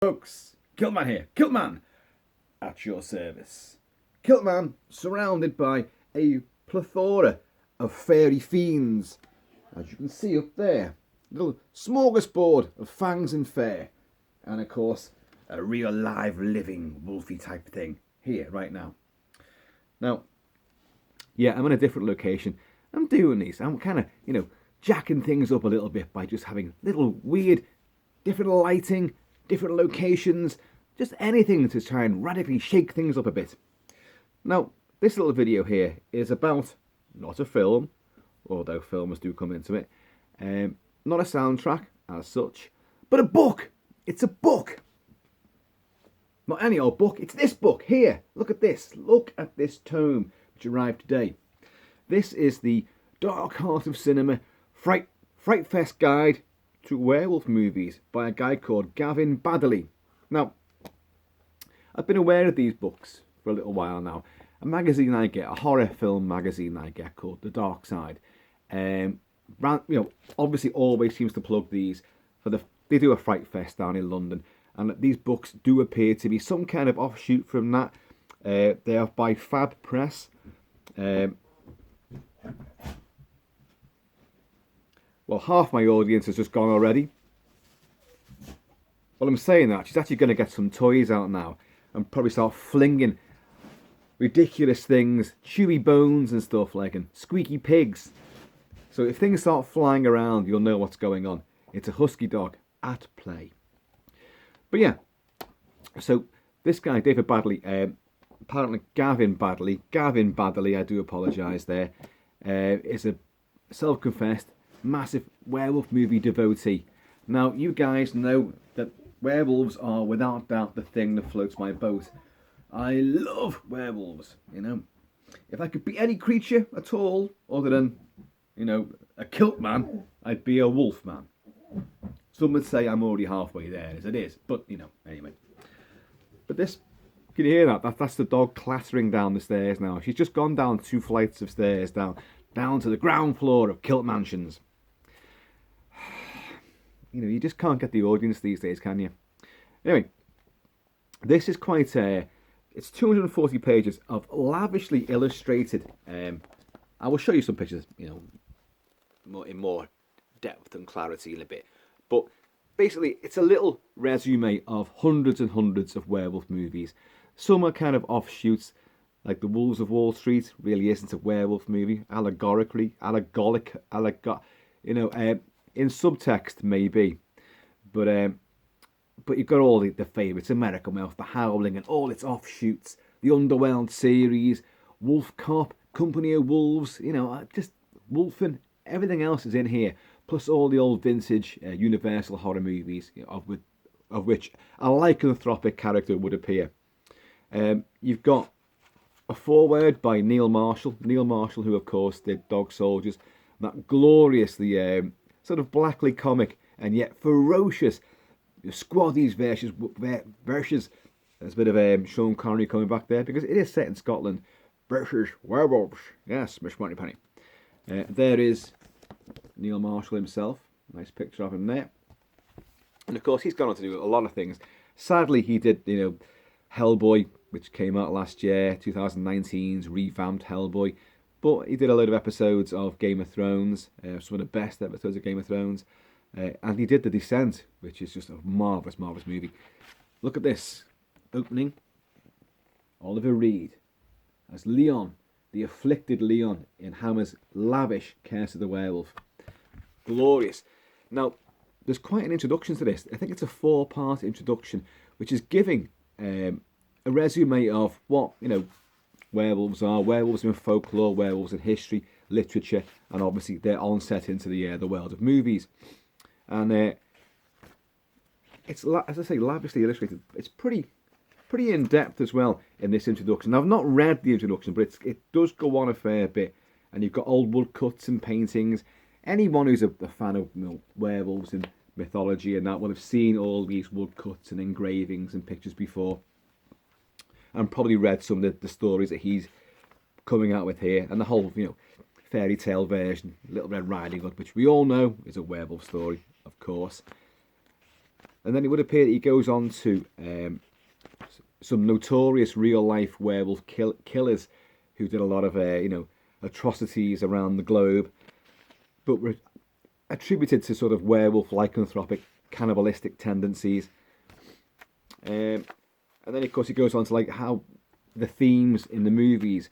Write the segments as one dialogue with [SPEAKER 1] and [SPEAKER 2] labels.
[SPEAKER 1] Folks, Kilt-Man here. Kilt-Man at your service. Kilt-Man surrounded by a plethora of fairy fiends. As you can see up there, a little smorgasbord of fangs and fare. And of course, a real live living wolfy type thing here right now. Now, yeah, I'm in a different location. I'm doing these. I'm kind of, jacking things up a little bit by just having little weird, different lighting, different locations, just anything to try and radically shake things up a bit. Now, this little video here is about not a film, although films do come into it, not a soundtrack as such, but a book. It's a book. Not any old book, it's this book here. Look at this. Look at this tome which arrived today. This is the Dark Heart of Cinema Frightfest Guide to Werewolf Movies by a guy called Gavin Baddeley. Now, I've been aware of these books for a little while now. A magazine I get, a horror film magazine I get called The Dark Side. Obviously always seems to plug these they do a Frightfest down in London, and these books do appear to be some kind of offshoot from that. They are by FABPRESS. Well, half my audience has just gone already. Well, I'm saying that she's actually going to get some toys out now and probably start flinging ridiculous things, chewy bones and stuff like, and squeaky pigs. So if things start flying around, you'll know what's going on. It's a husky dog at play. But yeah, so this guy, David Baddeley, apparently Gavin Baddeley, I do apologise there, is a self-confessed massive werewolf movie devotee. Now, you guys know that werewolves are without doubt the thing that floats my boat. I love werewolves, If I could be any creature at all, other than, a Kilt-Man, I'd be a wolf man. Some would say I'm already halfway there, as it is, but, anyway. But this, can you hear that? That's the dog clattering down the stairs now. She's just gone down 2 flights of stairs down to the ground floor of Kilt Mansions. You just can't get the audience these days, can you? Anyway, this is quite it's 240 pages of lavishly illustrated. I will show you some pictures, in more depth and clarity in a bit. But basically, it's a little resume of hundreds and hundreds of werewolf movies. Some are kind of offshoots, like The Wolves of Wall Street really isn't a werewolf movie. In subtext maybe, but you've got all the favourites: American Werewolf, The Howling, and all its offshoots. The Underworld series, Wolf Cop, Company of Wolves. Just Wolfen. Everything else is in here, plus all the old vintage Universal horror movies, of which a lycanthropic character would appear. You've got a foreword by Neil Marshall, who of course did Dog Soldiers, that gloriously sort of blackly comic and yet ferocious Squaddies versus there's a bit of Sean Connery coming back there, because it is set in Scotland, versus werewolves. Yes, Miss Money Penny. There is Neil Marshall himself. Nice picture of him there. And of course he's gone on to do a lot of things. Sadly he did Hellboy, which came out last year, 2019's revamped Hellboy. But he did a load of episodes of Game of Thrones, some of the best episodes of Game of Thrones. And he did The Descent, which is just a marvellous, marvellous movie. Look at this. Opening. Oliver Reed as Leon, the afflicted Leon, in Hammer's lavish Curse of the Werewolf. Glorious. Now, there's quite an introduction to this. I think it's a 4-part introduction, which is giving a resume of what, werewolves are, werewolves in folklore, werewolves in history, literature, and obviously their onset into the world of movies. And it's, as I say, lavishly illustrated. It's pretty in depth as well in this introduction. Now, I've not read the introduction, but it does go on a fair bit. And you've got old woodcuts and paintings. Anyone who's a fan of werewolves and mythology and that will have seen all these woodcuts and engravings and pictures before, and probably read some of the stories that he's coming out with here, and the whole fairy tale version, Little Red Riding Hood, which we all know is a werewolf story, of course. And then it would appear that he goes on to some notorious real-life werewolf killers who did a lot of, atrocities around the globe, but were attributed to sort of werewolf lycanthropic cannibalistic tendencies. And then, of course, he goes on to like how the themes in the movies,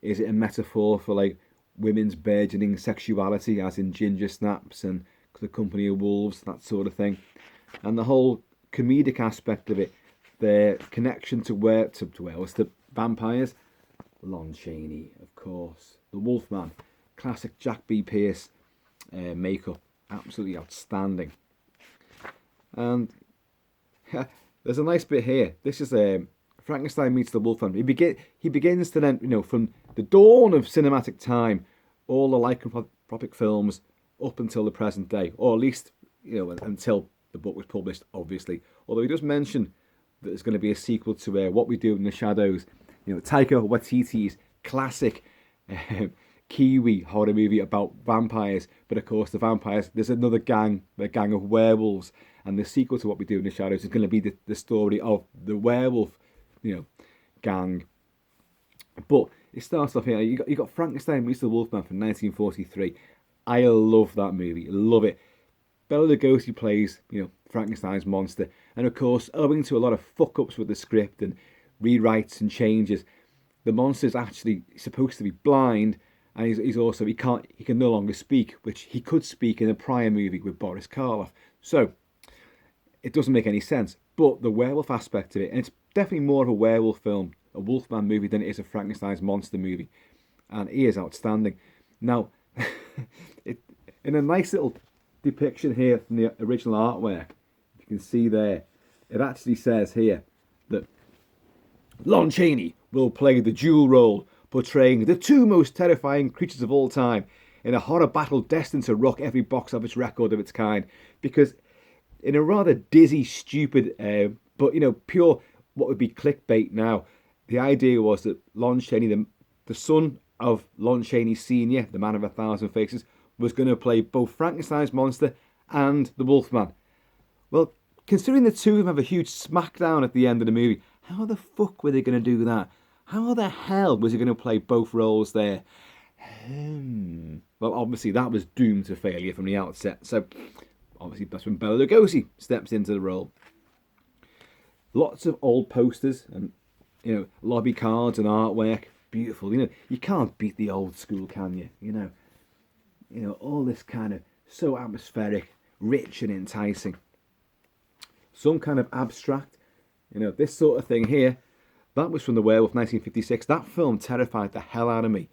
[SPEAKER 1] is it a metaphor for like women's burgeoning sexuality, as in Ginger Snaps and The Company of Wolves, that sort of thing, and the whole comedic aspect of it, their connection to werewolves, to vampires. Lon Chaney, of course, the Wolfman, classic Jack B. Pierce makeup, absolutely outstanding. And there's a nice bit here. This is Frankenstein meets the Wolfman. He begins to then, from the dawn of cinematic time, all the lycanthropic films up until the present day, or at least, until the book was published, obviously. Although he does mention that there's going to be a sequel to What We Do in the Shadows, Taika Waititi's classic Kiwi horror movie about vampires. But of course, the vampires, there's another gang, a gang of werewolves, and the sequel to What We Do in the Shadows is going to be the story of the werewolf, gang. But it starts off here. You got Frankenstein meets the Wolfman from 1943. I love that movie. Love it. Bela Lugosi plays, Frankenstein's monster, and of course, owing to a lot of fuck-ups with the script and rewrites and changes, the monster's actually supposed to be blind, and he's also he can no longer speak, which he could speak in a prior movie with Boris Karloff. So it doesn't make any sense. But the werewolf aspect of it, and it's definitely more of a werewolf film, a Wolfman movie, than it is a Frankenstein's monster movie, and he is outstanding. Now, in a nice little depiction here from the original artwork, you can see there, it actually says here that Lon Chaney will play the dual role, portraying the two most terrifying creatures of all time in a horror battle destined to rock every box office record of its kind. Because in a rather dizzy, stupid, but pure what would be clickbait now, the idea was that Lon Chaney, the son of Lon Chaney Sr., the man of 1,000 faces, was going to play both Frankenstein's monster and the Wolfman. Well, considering the two of them have a huge smackdown at the end of the movie, how the fuck were they going to do that? How the hell was he going to play both roles there? Well, obviously that was doomed to failure from the outset. So, obviously that's when Bela Lugosi steps into the role. Lots of old posters and, lobby cards and artwork. Beautiful. You can't beat the old school, can you? All this kind of so atmospheric, rich and enticing. Some kind of abstract, this sort of thing here. That was from The Werewolf 1956. That film terrified the hell out of me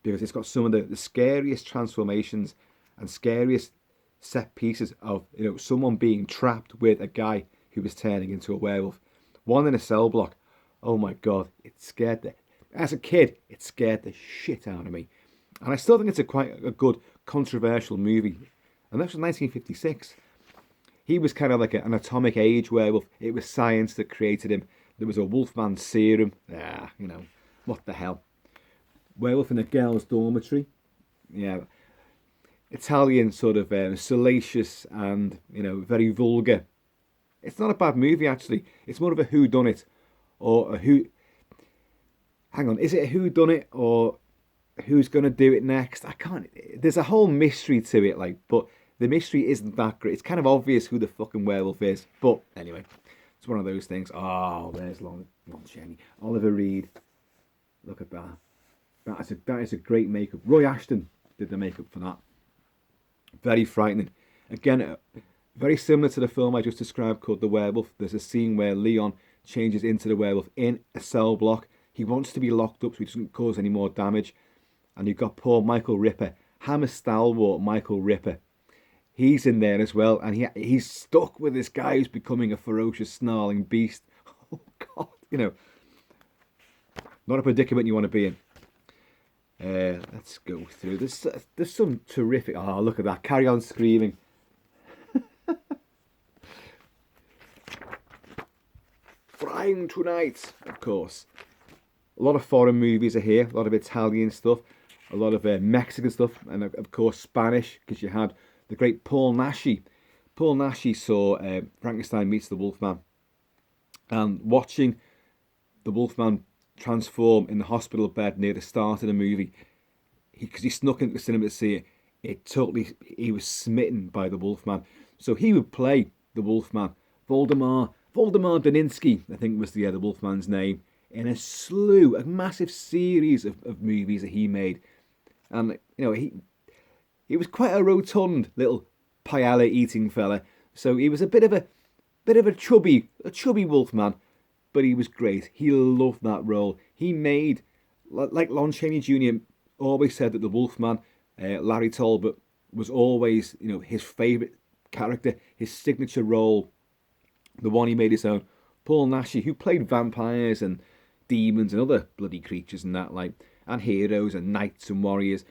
[SPEAKER 1] because it's got some of the scariest transformations and scariest set pieces of someone being trapped with a guy who was turning into a werewolf. One in a cell block. Oh my God, as a kid, it scared the shit out of me. And I still think it's quite a good controversial movie. And that was 1956. He was kind of like an atomic age werewolf. It was science that created him. There was a Wolfman serum. What the hell? Werewolf in a girl's dormitory. Yeah. Italian sort of salacious and, very vulgar. It's not a bad movie, actually. It's more of a whodunit or a who... Hang on, is it a whodunit or who's going to do it next? I can't... There's a whole mystery to it, but the mystery isn't that great. It's kind of obvious who the fucking werewolf is. But anyway, it's one of those things. Oh, there's Lon Chaney. Oliver Reed. Look at that. That is a great makeup. Roy Ashton did the makeup for that. Very frightening. Again, very similar to the film I just described called The Werewolf. There's a scene where Leon changes into the werewolf in a cell block. He wants to be locked up so he doesn't cause any more damage. And you've got poor Michael Ripper, Hammer stalwart Michael Ripper. He's in there as well, and he's stuck with this guy who's becoming a ferocious, snarling beast. Oh God, not a predicament you want to be in. Let's go through. There's some terrific. Oh, look at that! Carry on screaming. Frying tonight, of course. A lot of foreign movies are here. A lot of Italian stuff. A lot of Mexican stuff, and of course Spanish, because you had the great Paul Naschy Paul Naschy saw Frankenstein meets the Wolfman, and watching the Wolfman transform in the hospital bed near the start of the movie, because he snuck into the cinema to see it, he was smitten by the Wolfman. So he would play the Wolfman, Voldemar Daninsky, I think was the Wolfman's name, in a massive series of movies that he made. And he was quite a rotund little paella eating fella, so he was a bit of a chubby Wolfman, but he was great. He loved that role. He made, like Lon Chaney Jr. always said, that the Wolfman, Larry Talbot, was always his favourite character, his signature role, the one he made his own. Paul Naschy, who played vampires and demons and other bloody creatures and that, and heroes and knights and warriors,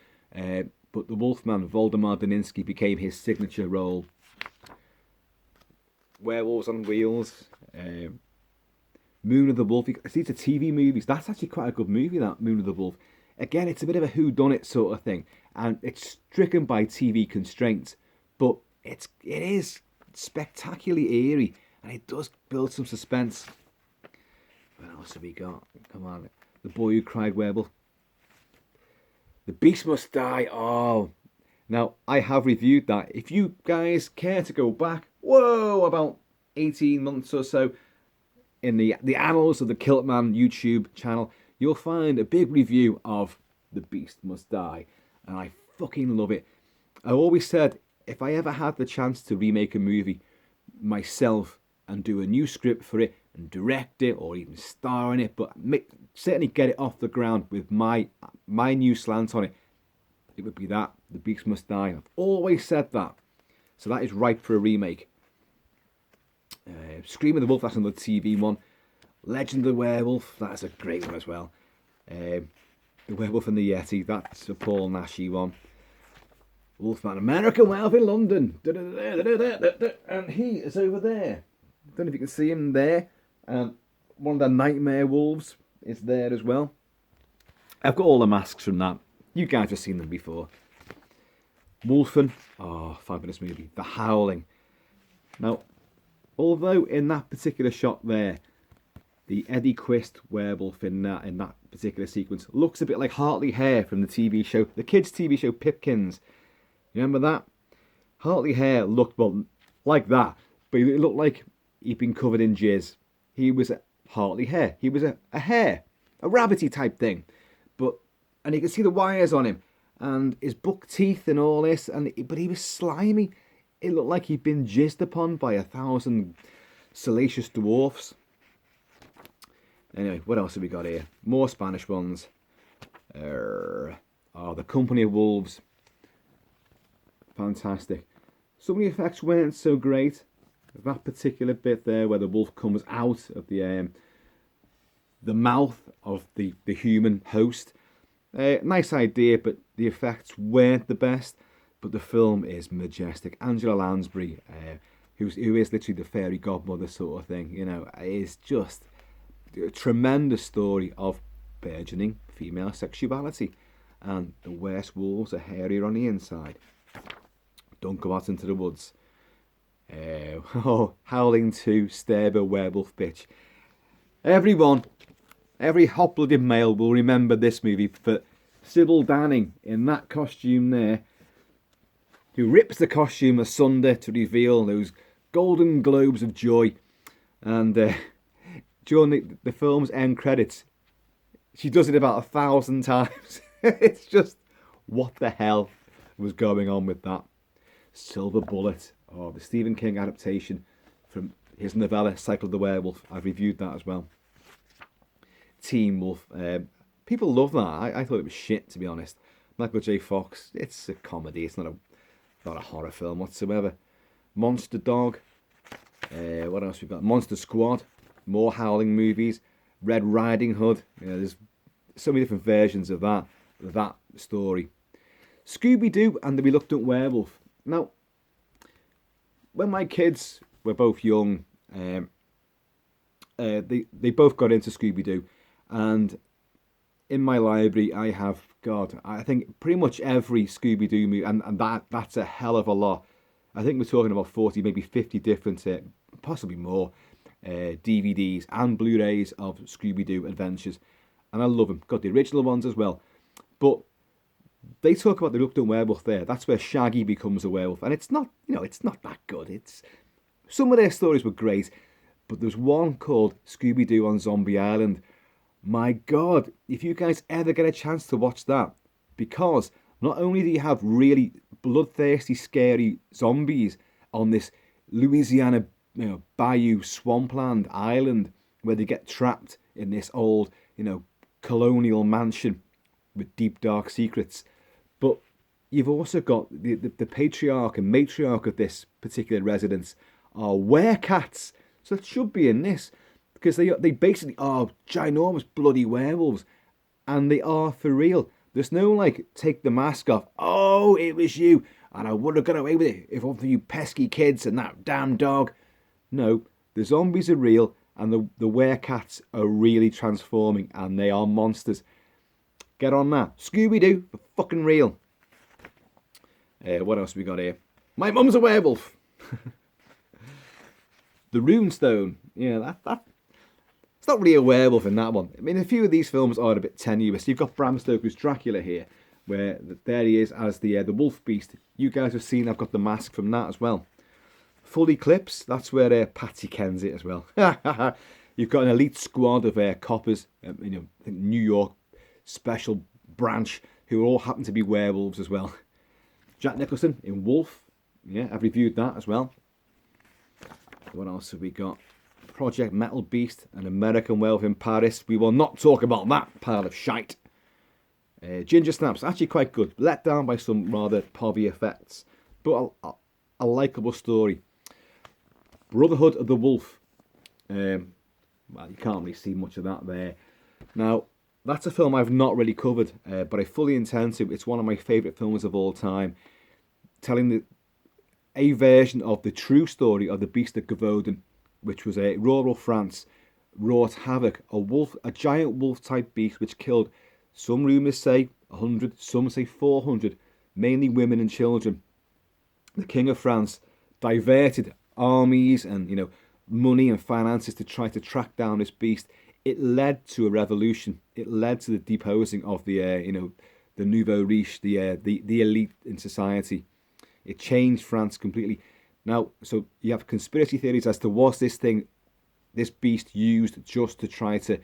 [SPEAKER 1] but the Wolfman, Voldemar Daninsky, became his signature role. Werewolves on Wheels, Moon of the Wolf. See, it's a TV movies. That's actually quite a good movie, that Moon of the Wolf. Again, it's a bit of a whodunit sort of thing, and it's stricken by TV constraints, but it is spectacularly eerie, and it does build some suspense. What else have we got? Come on, The Boy Who Cried Werewolf. The Beast Must Die. Oh, now I have reviewed that. If you guys care to go back, about 18 months or so, in the annals of the Kilt-Man YouTube channel, you'll find a big review of The Beast Must Die, and I fucking love it. I always said, if I ever had the chance to remake a movie myself and do a new script for it and direct it or even star in it, but certainly get it off the ground with my new slant on it, it would be that, The Beast Must Die. I've always said that. So that is ripe for a remake. Scream of the Wolf, that's another TV one. Legend of the Werewolf, that's a great one as well. The Werewolf and the Yeti, that's a Paul Naschy one. Wolfman, American Werewolf in London. And he is over there. I don't know if you can see him there. One of the Nightmare Wolves is there as well. I've got all the masks from that. You guys have seen them before. Wolfen, fabulous movie. The Howling. Now, although in that particular shot there, the Eddie Quist werewolf in that particular sequence looks a bit like Hartley Hare from the TV show, the kids' TV show Pipkins. You remember that? Hartley Hare looked, like that, but it looked like he'd been covered in jizz. He was a Hartley Hare. He was a hare, a rabbity type thing. And you could see the wires on him, and his buck teeth and all this, but he was slimy. It looked like he'd been jizzed upon by 1,000 salacious dwarfs. Anyway, what else have we got here? More Spanish ones. The Company of Wolves. Fantastic. Some of the effects weren't so great. That particular bit there where the wolf comes out of the mouth of the human host. Nice idea, but the effects weren't the best. But the film is majestic. Angela Lansbury, who is literally the fairy godmother sort of thing, is just a tremendous story of burgeoning female sexuality. And the worst wolves are hairier on the inside. Don't go out into the woods. Howling 2, Sterber Werewolf Bitch. Every hot-blooded male will remember this movie for Sybil Danning in that costume there, who rips the costume asunder to reveal those golden globes of joy. And during the film's end credits, she does it about 1,000 times. It's just, what the hell was going on with that? Silver Bullet, the Stephen King adaptation from his novella Cycle of the Werewolf. I've reviewed that as well. Teen Wolf. People love that. I thought it was shit, to be honest. Michael J. Fox. It's a comedy. It's not a horror film whatsoever. Monster Dog. What else we got? Monster Squad. More Howling movies. Red Riding Hood. There's so many different versions of that story. Scooby-Doo and the Reluctant Werewolf. Now, when my kids were both young, they both got into Scooby-Doo, and in my library I have, I think pretty much every Scooby-Doo movie, and that's a hell of a lot. I think we're talking about 40, maybe 50 different, possibly more, DVDs and Blu-rays of Scooby-Doo adventures. And I love them. Got the original ones as well. But they talk about the reluctant werewolf there. That's where Shaggy becomes a werewolf. And it's not, it's not that good. Some of their stories were great. But there's one called Scooby-Doo on Zombie Island. My God, if you guys ever get a chance to watch that, because not only do you have really bloodthirsty, scary zombies on this Louisiana, bayou swampland island where they get trapped in this old, colonial mansion with deep, dark secrets, but you've also got the patriarch and matriarch of this particular residence are werecats. So it should be in this, because they basically are ginormous bloody werewolves, and they are for real. There's no like, take the mask off, oh, it was you, and I would have got away with it if not for you pesky kids and that damn dog. No, the zombies are real, and the werecats are really transforming, and they are monsters. Get on that. Scooby-Doo, for fucking real. What else we got here? My mum's a werewolf. The Runestone. Yeah, that it's not really a werewolf in that one. I mean, a few of these films are a bit tenuous. You've got Bram Stoker's Dracula here, where there he is as the wolf beast. You guys have seen I've got the mask from that as well. Full Eclipse, that's where Patsy Ken's it as well. You've got an elite squad of coppers, I think New York special branch, who all happen to be werewolves as well. Jack Nicholson in Wolf. Yeah, I've reviewed that as well. What else have we got? Project Metal Beast, an American Werewolf in Paris. We will not talk about that pile of shite. Ginger Snaps, actually quite good. Let down by some rather povey effects, but a likeable story. Brotherhood of the Wolf. Well, you can't really see much of that there. Now, that's a film I've not really covered, but I fully intend to. It's one of my favourite films of all time, telling a version of the true story of the Beast of Gavaudan, which was rural France, wrought havoc. A giant wolf-type beast which killed, some rumours say 100, some say 400, mainly women and children. The King of France diverted armies and money and finances to try to track down this beast. It led to a revolution. It led to the deposing of the the nouveau riche, the elite in society. It changed France completely. Now, so you have conspiracy theories as to was this beast used just to try to,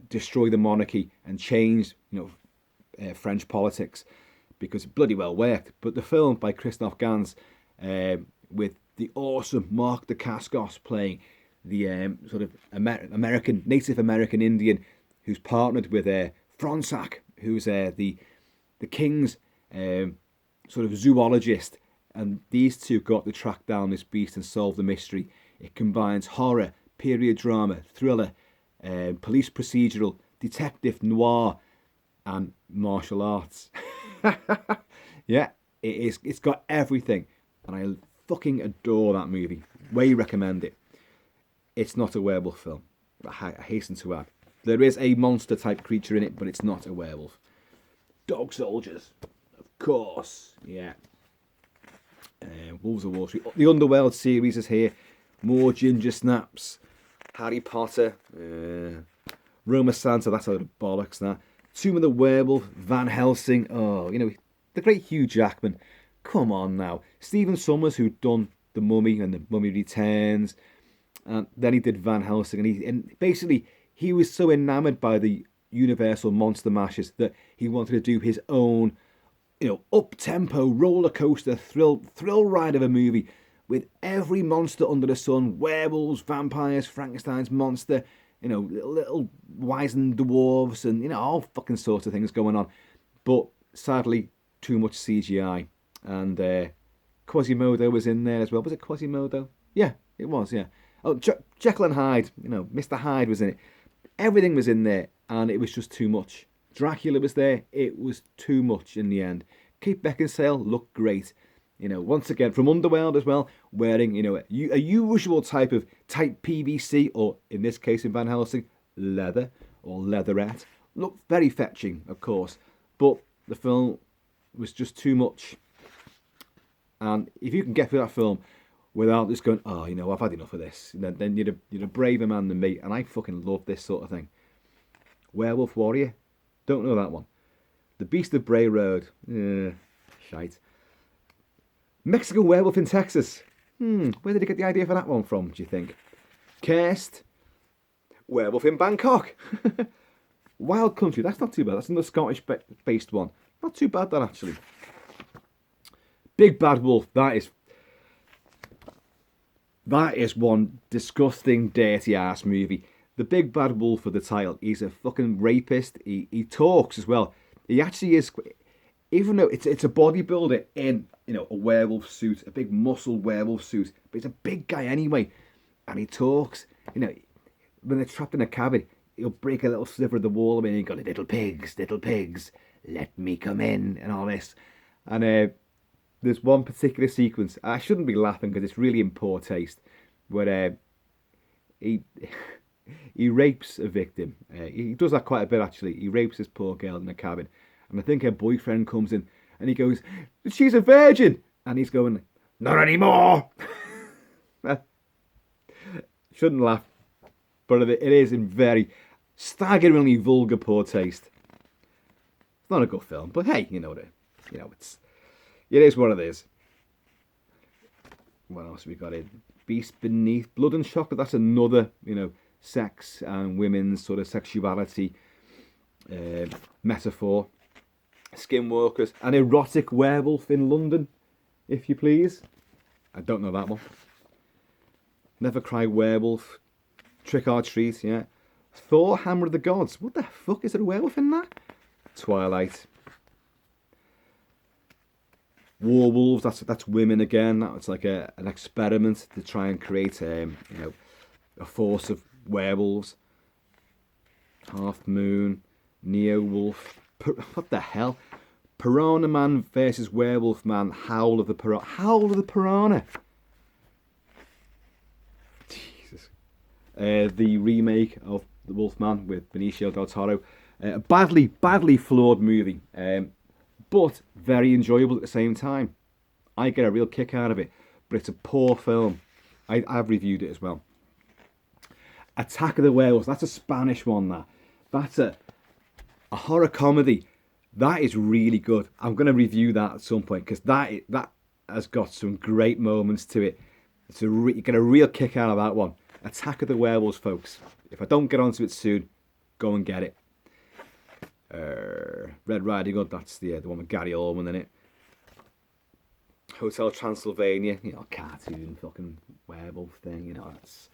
[SPEAKER 1] destroy the monarchy and change, French politics, because it bloody well worked. But the film by Christophe Gans, with the awesome Marc Dacascos playing the sort of Native American Indian who's partnered with Fronsac, who's the king's sort of zoologist, and these two got to track down this beast and solve the mystery. It combines horror, period drama, thriller, police procedural, detective noir, and martial arts. Yeah, it's got everything, and I fucking adore that movie. Way recommend it. It's not a werewolf film, I hasten to add. There is a monster type creature in it, but it's not a werewolf. Dog Soldiers, of course, yeah. Wolves of Wall Street. The Underworld series is here. More Ginger Snaps. Harry Potter. Roma Santa, that's a lot of bollocks, that. Tomb of the Werewolf. Van Helsing. Oh, the great Hugh Jackman. Come on now. Stephen Sommers, who'd done The Mummy and The Mummy Returns. And then he did Van Helsing. And basically, he was so enamoured by the Universal Monster Mashes that he wanted to do his own, up-tempo, roller coaster, thrill ride of a movie with every monster under the sun, werewolves, vampires, Frankenstein's monster, little wizened dwarves, and, all fucking sorts of things going on. But sadly, too much CGI. And Quasimodo was in there as well. Was it Quasimodo? Yeah, it was, yeah. Oh, Jekyll and Hyde, Mr. Hyde was in it. Everything was in there, and it was just too much. Dracula was there. It was too much in the end. Kate Beckinsale looked great. Once again, from Underworld as well, wearing, a usual type of tight PVC, or in this case in Van Helsing, leather or leatherette. Looked very fetching, of course, but the film was just too much. And if you can get through that film without just going, oh, you know, I've had enough of this, then you're a braver man than me. And I fucking love this sort of thing. Werewolf Warrior, don't know that one. The Beast of Bray Road, shite. Mexican Werewolf in Texas. Where did he get the idea for that one from, do you think? Cursed. Werewolf in Bangkok. Wild Country, that's not too bad. That's another Scottish-based one. Not too bad, that, actually. Big Bad Wolf, that is one disgusting, dirty-ass movie. The Big Bad Wolf of the title, he's a fucking rapist. He talks as well. He actually is, even though it's a bodybuilder in, you know, a werewolf suit, a big muscle werewolf suit, but he's a big guy anyway, and he talks. You know, when they're trapped in a cabin, he'll break a little sliver of the wall and he'll go, little pigs, let me come in, and all this. And there's one particular sequence, I shouldn't be laughing because it's really in poor taste, where he rapes a victim. He does that quite a bit, actually. He rapes this poor girl in a cabin, and I think her boyfriend comes in and he goes, she's a virgin, and he's going, not anymore. Shouldn't laugh, but it is in very staggeringly vulgar poor taste. It's not a good film, but hey, it is what it is. What else have we got in? Beast Beneath, Blood and Chocolate. That's another, sex and women's sort of sexuality metaphor. Skinwalkers, an erotic werewolf in London, if you please. I don't know that one. Never Cry Werewolf, Trick or Treat, yeah. Thor, Hammer of the Gods. What the fuck, is there a werewolf in that? Twilight. Werewolves, that's women again. That's like an experiment to try and create a force of werewolves. Half Moon, Neo Wolf. What the hell? Piranha Man versus Werewolf Man. Howl of the Piranha. Jesus. The remake of The Wolfman with Benicio del Toro. A badly flawed movie. But very enjoyable at the same time. I get a real kick out of it. But it's a poor film. I've reviewed it as well. Attack of the Werewolves. That's a Spanish one, That's a horror comedy. That is really good. I'm going to review that at some point because that has got some great moments to it. You get a real kick out of that one. Attack of the Werewolves, folks. If I don't get onto it soon, go and get it. Red Riding Hood, that's the one with Gary Oldman in it. Hotel Transylvania, cartoon fucking werewolf thing, that's...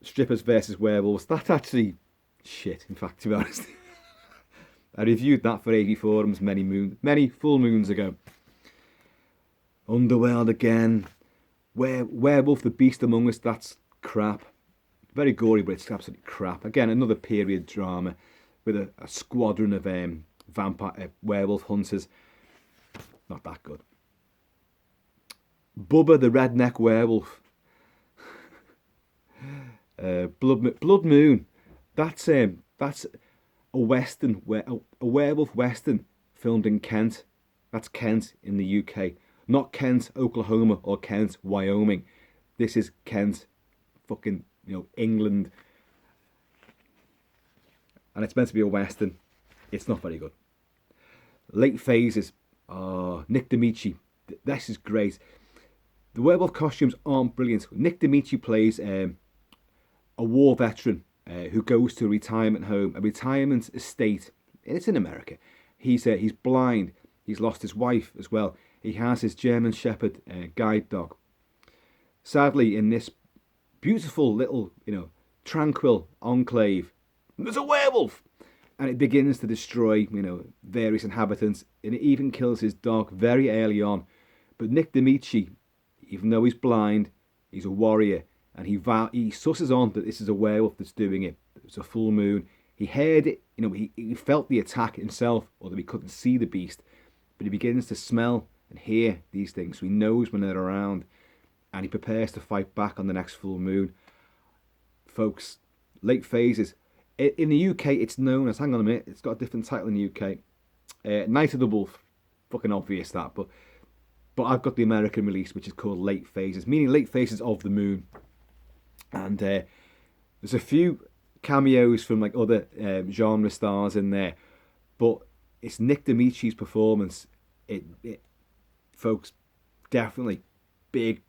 [SPEAKER 1] Strippers versus Werewolves, that's actually shit, in fact, to be honest. I reviewed that for AV Forums many full moons ago. Underworld again. Werewolf the Beast Among Us, that's crap. Very gory, but it's absolutely crap. Again, another period drama with a squadron of vampire werewolf hunters. Not that good. Bubba the Redneck Werewolf. Blood Moon. That's a western, a werewolf western filmed in Kent. That's Kent in the UK, not Kent, Oklahoma, or Kent, Wyoming. This is Kent, fucking England, and it's meant to be a western. It's not very good. Late Phases. Nick D'Amici. This is great. The werewolf costumes aren't brilliant. Nick D'Amici plays a war veteran who goes to a retirement home, a retirement estate. It's in America. He's blind. He's lost his wife as well. He has his German Shepherd guide dog. Sadly, in this beautiful little, tranquil enclave, there's a werewolf, and it begins to destroy, various inhabitants, and it even kills his dog very early on. But Nick D'Amici, even though he's blind, he's a warrior. And he susses on that this is a werewolf that's doing it. It's a full moon. He heard it, he felt the attack himself, although he couldn't see the beast. But he begins to smell and hear these things, so he knows when they're around. And he prepares to fight back on the next full moon. Folks, Late Phases. In the UK, it's known as, hang on a minute, it's got a different title in the UK. Night of the Wolf. fucking obvious that, but I've got the American release, which is called Late Phases, meaning late phases of the moon. And there's a few cameos from like other genre stars in there, but it's Nick Dimici's performance. It folks, definitely big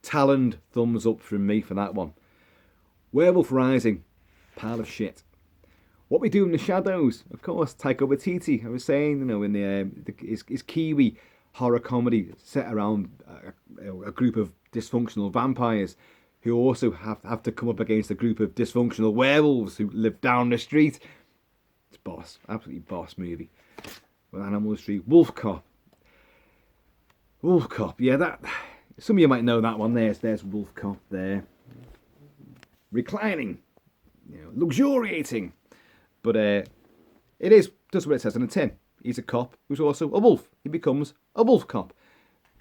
[SPEAKER 1] talent thumbs up from me for that one. Werewolf Rising, pile of shit. What We Do in the Shadows, of course, Taika Waititi. I was saying, you know, in his Kiwi horror comedy set around a group of dysfunctional vampires who also have to come up against a group of dysfunctional werewolves who live down the street. It's boss, absolutely boss movie. With Animal Street, Wolf Cop. Wolf Cop, yeah, that. Some of you might know that one. There's Wolf Cop there. Reclining, you know, luxuriating. But does what it says on the tin. He's a cop who's also a wolf. He becomes a wolf cop.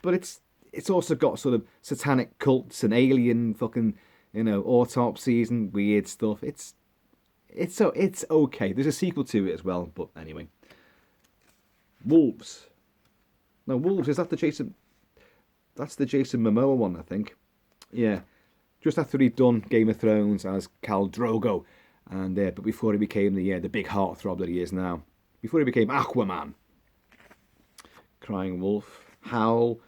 [SPEAKER 1] But it's also got sort of satanic cults and alien fucking, you know, autopsies and weird stuff. It's okay. There's a sequel to it as well, but anyway. Wolves. No, Wolves, is that the Jason? That's the Jason Momoa one, I think. Yeah. Just after he'd done Game of Thrones as Khal Drogo, and but before he became the big heartthrob that he is now. Before he became Aquaman. Crying Wolf. Howl.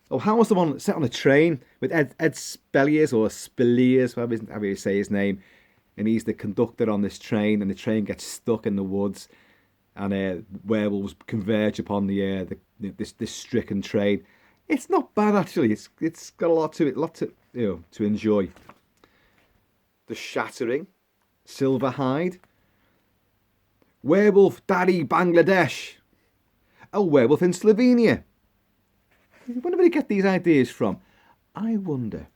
[SPEAKER 1] Oh, Howl's the one set on a train with Ed Spelliers, or Spilliers, however you say his name. And he's the conductor on this train, and the train gets stuck in the woods, and werewolves converge upon this stricken train. It's not bad actually. It's got a lot to it, to enjoy. The Shattering, Silverhide, Werewolf Daddy Bangladesh, a werewolf in Slovenia. Where do they get these ideas from? I wonder.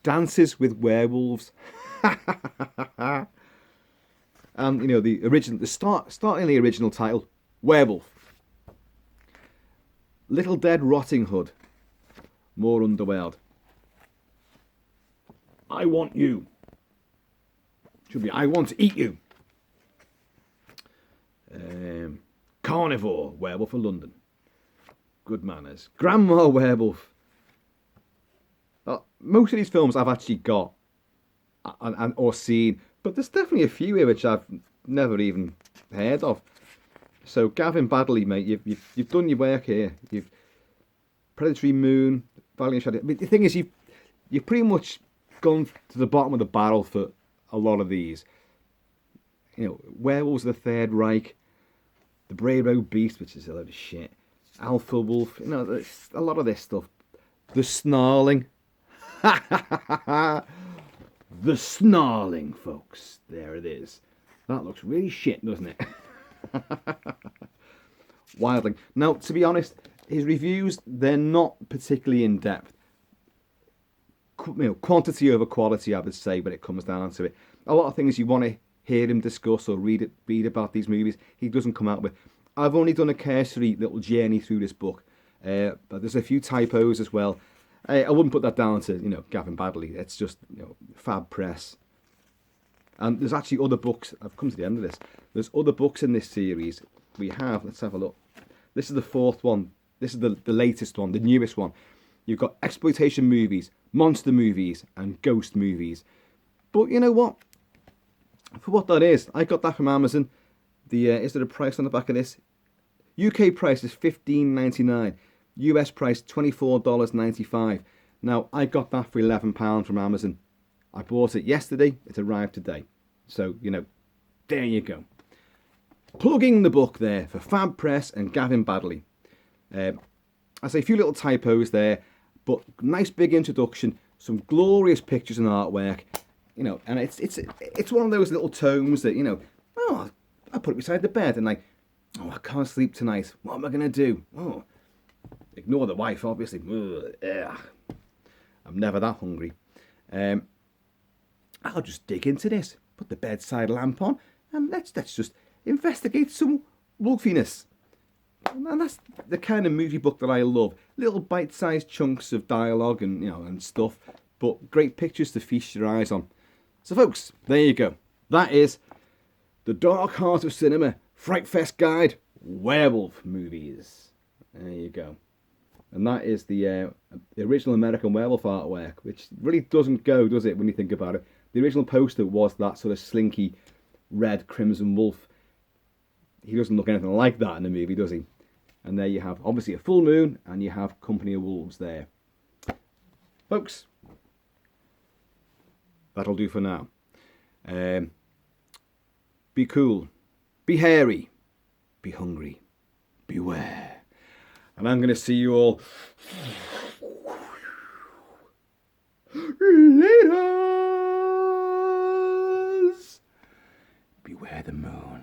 [SPEAKER 1] Dances with Werewolves. And you know starting the original title, Werewolf. Little Dead Rotting Hood. More Underworld. I Want You. Should be I Want to Eat You. Carnivore, Werewolf of London. Good Manners. Grandma Werewolf. Most of these films I've actually got or seen, but there's definitely a few here which I've never even heard of. So Gavin Baddeley, mate, you've done your work here. You've Predatory Moon, Valiant Shadow. I mean, the thing is, you've pretty much gone to the bottom of the barrel for a lot of these. You know, Werewolves of the Third Reich, The Bravo Beast, which is a load of shit. Alpha Wolf, you know, there's a lot of this stuff. The Snarling. The Snarling, folks. There it is. That looks really shit, doesn't it? Wildling. Now, to be honest, his reviews, they're not particularly in depth. You know, quantity over quality, I would say, when it comes down to it. A lot of things you want to hear him discuss or read about these movies, he doesn't come out with. I've only done a cursory little journey through this book, but there's a few typos as well. I wouldn't put that down to Gavin Baddeley. It's just FABPRESS. And there's actually other books. I've come to the end of this. There's other books in this series. We have. Let's have a look. This is the fourth one. This is the latest one, the newest one. You've got exploitation movies, monster movies, and ghost movies. But you know what? For what that is, I got that from Amazon. Is there a price on the back of this? UK price is $15.99. US price $24.95. Now, I got that for £11 from Amazon. I bought it yesterday. It arrived today. So, there you go. Plugging the book there for FABPRESS and Gavin Baddeley. I say a few little typos there, but nice big introduction, some glorious pictures and artwork, and it's one of those little tomes that, I put it beside the bed and I can't sleep tonight. What am I going to do? Ignore the wife, obviously. I'm never that hungry. I'll just dig into this, put the bedside lamp on, and let's just investigate some wolfiness. And that's the kind of movie book that I love. Little bite-sized chunks of dialogue and stuff, but great pictures to feast your eyes on. So folks, there you go. That is The Dark Heart of Cinema, Frightfest Guide, Werewolf Movies. There you go. And that is the original American Werewolf artwork, which really doesn't go, does it, when you think about it? The original poster was that sort of slinky red crimson wolf. He doesn't look anything like that in the movie, does he? And there you have, obviously, a full moon, and you have Company of Wolves there. Folks, that'll do for now. Be cool. Be hairy. Be hungry. Beware. And I'm going to see you all later. Beware the moon.